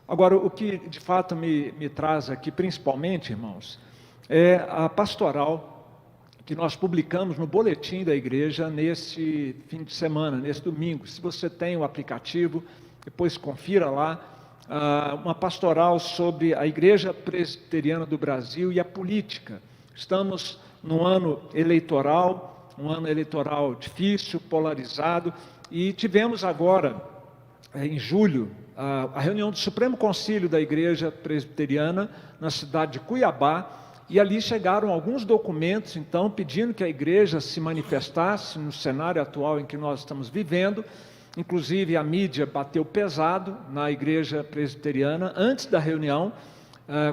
Agora, o que de fato me traz aqui, principalmente, irmãos, é a pastoral que nós publicamos no boletim da igreja nesse fim de semana, nesse domingo. Se você tem o aplicativo, depois confira lá, uma pastoral sobre a Igreja Presbiteriana do Brasil e a política. Estamos num ano eleitoral, difícil, polarizado, e tivemos agora, em julho, a reunião do Supremo Concílio da Igreja Presbiteriana na cidade de Cuiabá, e ali chegaram alguns documentos, então, pedindo que a igreja se manifestasse no cenário atual em que nós estamos vivendo. Inclusive, a mídia bateu pesado na igreja presbiteriana antes da reunião,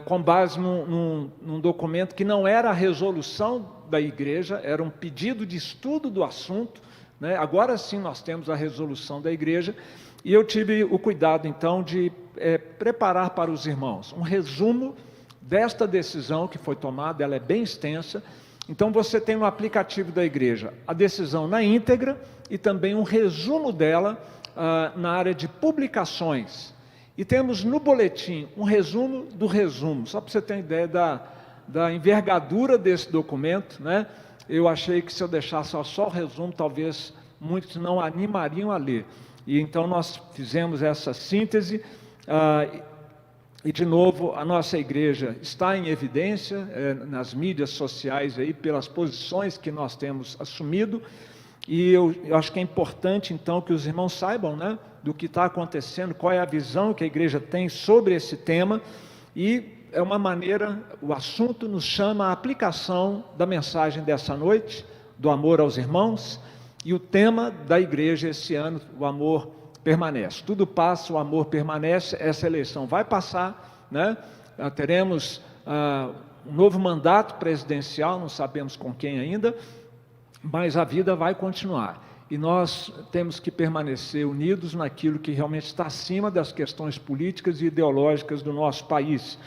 com base num documento que não era a resolução da igreja, era um pedido de estudo do assunto, né? Agora sim nós temos a resolução da igreja, e eu tive o cuidado, então, de preparar para os irmãos um resumo desta decisão que foi tomada. Ela é bem extensa. Então você tem no aplicativo da igreja a decisão na íntegra e também um resumo dela na área de publicações. E temos no boletim um resumo do resumo, só para você ter uma ideia da envergadura desse documento, né? Eu achei que se eu deixasse só o resumo, talvez muitos não animariam a ler. E então nós fizemos essa síntese. E, de novo, a nossa igreja está em evidência nas mídias sociais, aí, pelas posições que nós temos assumido, e eu acho que é importante, então, que os irmãos saibam, né, do que está acontecendo, qual é a visão que a igreja tem sobre esse tema, e é uma maneira, o assunto nos chama à aplicação da mensagem dessa noite, do amor aos irmãos, e o tema da igreja esse ano, o amor permanece. Tudo passa, o amor permanece. Essa eleição vai passar, né? Teremos um novo mandato presidencial, não sabemos com quem ainda, mas a vida vai continuar. E nós temos que permanecer unidos naquilo que realmente está acima das questões políticas e ideológicas do nosso país.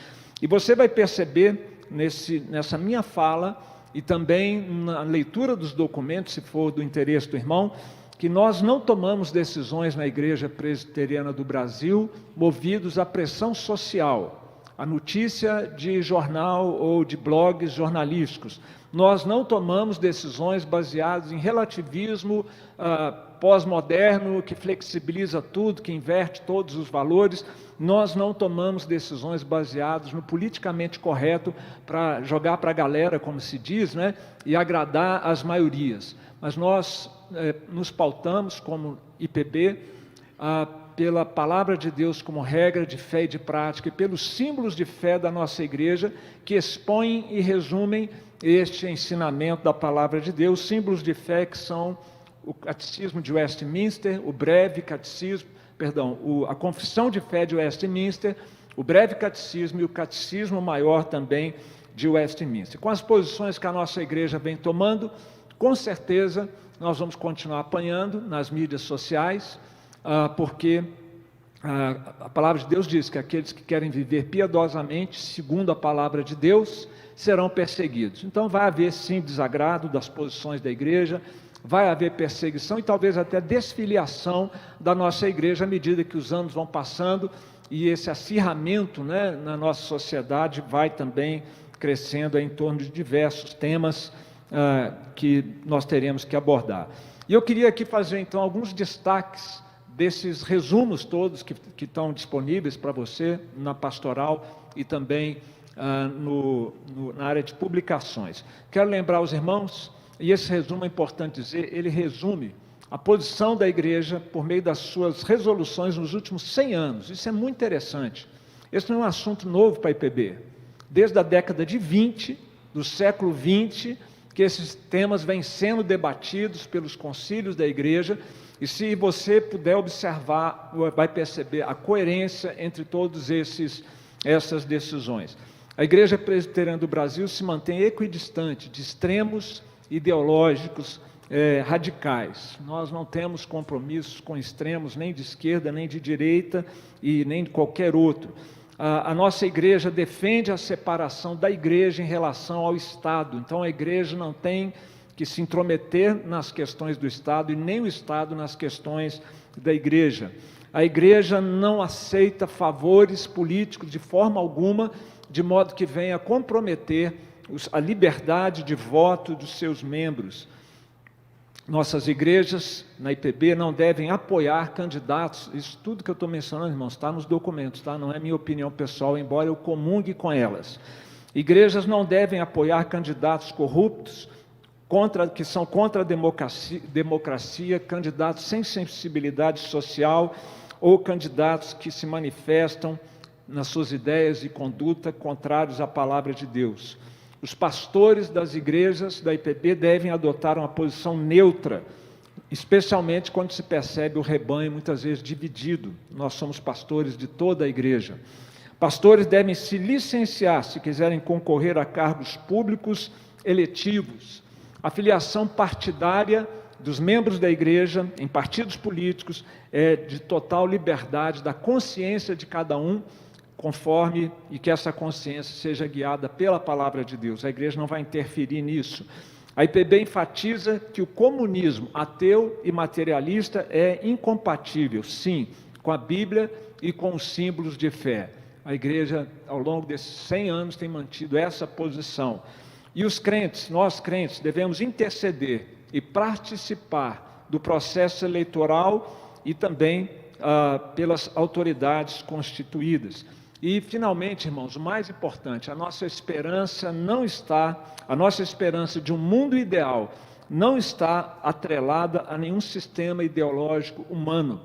E você vai perceber nessa minha fala, e também na leitura dos documentos, se for do interesse do irmão, que nós não tomamos decisões na Igreja Presbiteriana do Brasil movidos à pressão social, a notícia de jornal ou de blogs jornalísticos. Nós não tomamos decisões baseadas em relativismo pós-moderno, que flexibiliza tudo, que inverte todos os valores. Nós não tomamos decisões baseadas no politicamente correto para jogar para a galera, como se diz, né, e agradar as maiorias. Mas nós nos pautamos como IPB pela palavra de Deus como regra de fé e de prática, e pelos símbolos de fé da nossa igreja, que expõem e resumem este ensinamento da palavra de Deus. Símbolos de fé que são o Catecismo de Westminster, o breve catecismo, a Confissão de Fé de Westminster, o breve catecismo e o Catecismo Maior também de Westminster. Com as posições que a nossa igreja vem tomando, com certeza nós vamos continuar apanhando nas mídias sociais, porque a palavra de Deus diz que aqueles que querem viver piedosamente, segundo a palavra de Deus, serão perseguidos. Então vai haver sim desagrado das posições da igreja, vai haver perseguição e talvez até desfiliação da nossa igreja à medida que os anos vão passando, e esse acirramento, né, na nossa sociedade vai também crescendo em torno de diversos temas que nós teremos que abordar. E eu queria aqui fazer então alguns destaques desses resumos todos que estão disponíveis para você na pastoral e também na área de publicações. Quero lembrar aos irmãos, e esse resumo é importante dizer, ele resume a posição da igreja por meio das suas resoluções nos últimos 100 anos. Isso é muito interessante. Esse não é um assunto novo para a IPB. Desde a década de 20, do século 20, que esses temas vêm sendo debatidos pelos concílios da igreja, e se você puder observar, vai perceber a coerência entre todas essas decisões. A Igreja Presbiteriana do Brasil se mantém equidistante de extremos ideológicos radicais. Nós não temos compromissos com extremos nem de esquerda, nem de direita e nem de qualquer outro. A nossa igreja defende a separação da igreja em relação ao Estado. Então a igreja não tem que se intrometer nas questões do Estado e nem o Estado nas questões da igreja. A igreja não aceita favores políticos de forma alguma, de modo que venha comprometer a liberdade de voto dos seus membros. Nossas igrejas na IPB não devem apoiar candidatos, isso tudo que eu estou mencionando, irmãos, está nos documentos, tá? Não é minha opinião pessoal, embora eu comungue com elas. Igrejas não devem apoiar candidatos corruptos, que são contra a democracia, candidatos sem sensibilidade social ou candidatos que se manifestam nas suas ideias e conduta contrários à palavra de Deus. Os pastores das igrejas da IPB devem adotar uma posição neutra, especialmente quando se percebe o rebanho muitas vezes dividido. Nós somos pastores de toda a igreja. Pastores devem se licenciar se quiserem concorrer a cargos públicos eletivos. A filiação partidária dos membros da igreja em partidos políticos é de total liberdade da consciência de cada um, conforme, e que essa consciência seja guiada pela palavra de Deus. A igreja não vai interferir nisso. A IPB enfatiza que o comunismo ateu e materialista é incompatível, sim, com a Bíblia e com os símbolos de fé. A igreja, ao longo desses 100 anos, tem mantido essa posição. E os crentes, nós crentes, devemos interceder e participar do processo eleitoral e também pelas autoridades constituídas. E, finalmente, irmãos, o mais importante, a nossa esperança de um mundo ideal não está atrelada a nenhum sistema ideológico humano,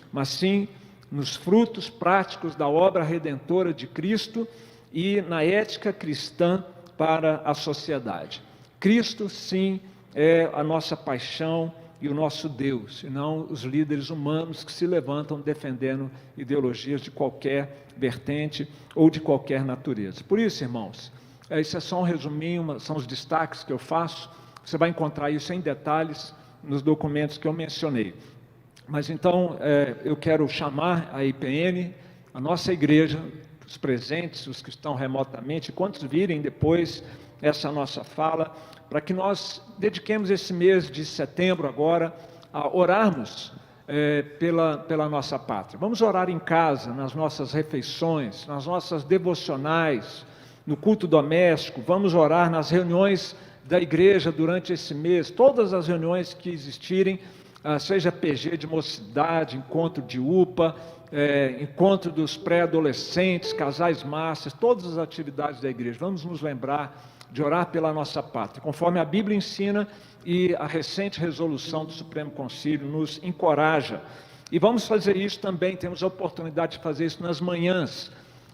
mas sim nos frutos práticos da obra redentora de Cristo e na ética cristã para a sociedade. Cristo, sim, é a nossa paixão e o nosso Deus, e não os líderes humanos que se levantam defendendo ideologias de qualquer vertente ou de qualquer natureza. Por isso, irmãos, isso é só um resuminho, são os destaques que eu faço. Você vai encontrar isso em detalhes nos documentos que eu mencionei. Mas então, eu quero chamar a IPN, a nossa igreja, os presentes, os que estão remotamente, quantos virem depois essa nossa fala, para que nós dediquemos esse mês de setembro agora a orarmos pela nossa pátria. Vamos orar em casa, nas nossas refeições, nas nossas devocionais, no culto doméstico, vamos orar nas reuniões da igreja durante esse mês, todas as reuniões que existirem, seja PG de mocidade, encontro de UPA, encontro dos pré-adolescentes, casais massas, todas as atividades da igreja. Vamos nos lembrar de orar pela nossa pátria, conforme a Bíblia ensina e a recente resolução do Supremo Concílio nos encoraja. E vamos fazer isso também, temos a oportunidade de fazer isso nas manhãs,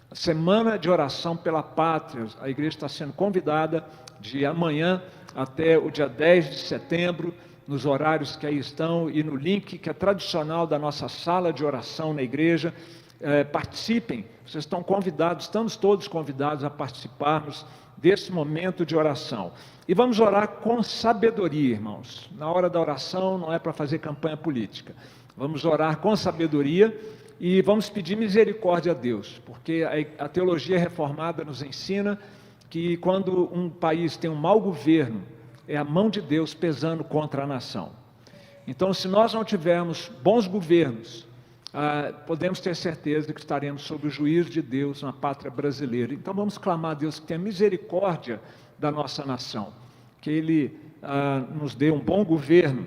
a semana de oração pela pátria. A igreja está sendo convidada de amanhã até o dia 10 de setembro, nos horários que aí estão e no link que é tradicional da nossa sala de oração na igreja. Participem, vocês estão convidados, estamos todos convidados a participarmos desse momento de oração. E vamos orar com sabedoria, irmãos. Na hora da oração não é para fazer campanha política. Vamos orar com sabedoria e vamos pedir misericórdia a Deus, porque a teologia reformada nos ensina que quando um país tem um mau governo, é a mão de Deus pesando contra a nação. Então, se nós não tivermos bons governos, podemos ter certeza de que estaremos sob o juízo de Deus na pátria brasileira. Então vamos clamar a Deus que tenha misericórdia da nossa nação, que Ele nos dê um bom governo,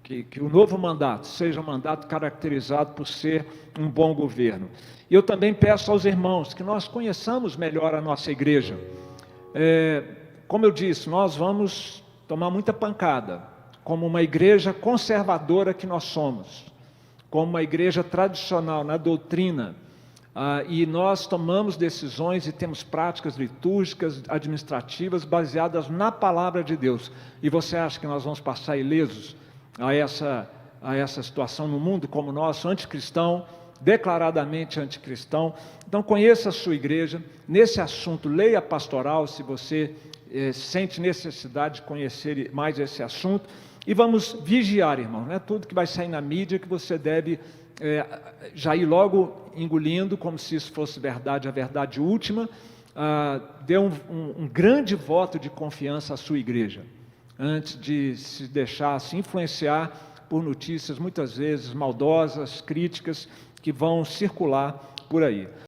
que o novo mandato seja um mandato caracterizado por ser um bom governo. E eu também peço aos irmãos que nós conheçamos melhor a nossa igreja. Como eu disse, nós vamos tomar muita pancada, como uma igreja conservadora que nós somos, como uma igreja tradicional na doutrina, e nós tomamos decisões e temos práticas litúrgicas, administrativas, baseadas na palavra de Deus. E você acha que nós vamos passar ilesos a essa situação no mundo como o nosso, anticristão, declaradamente anticristão? Então conheça a sua igreja, nesse assunto leia a pastoral, se você sente necessidade de conhecer mais esse assunto. E vamos vigiar, irmão, não é tudo que vai sair na mídia que você deve já ir logo engolindo, como se isso fosse verdade, a verdade última. Dê um grande voto de confiança à sua igreja, antes de se deixar se influenciar por notícias muitas vezes maldosas, críticas, que vão circular por aí.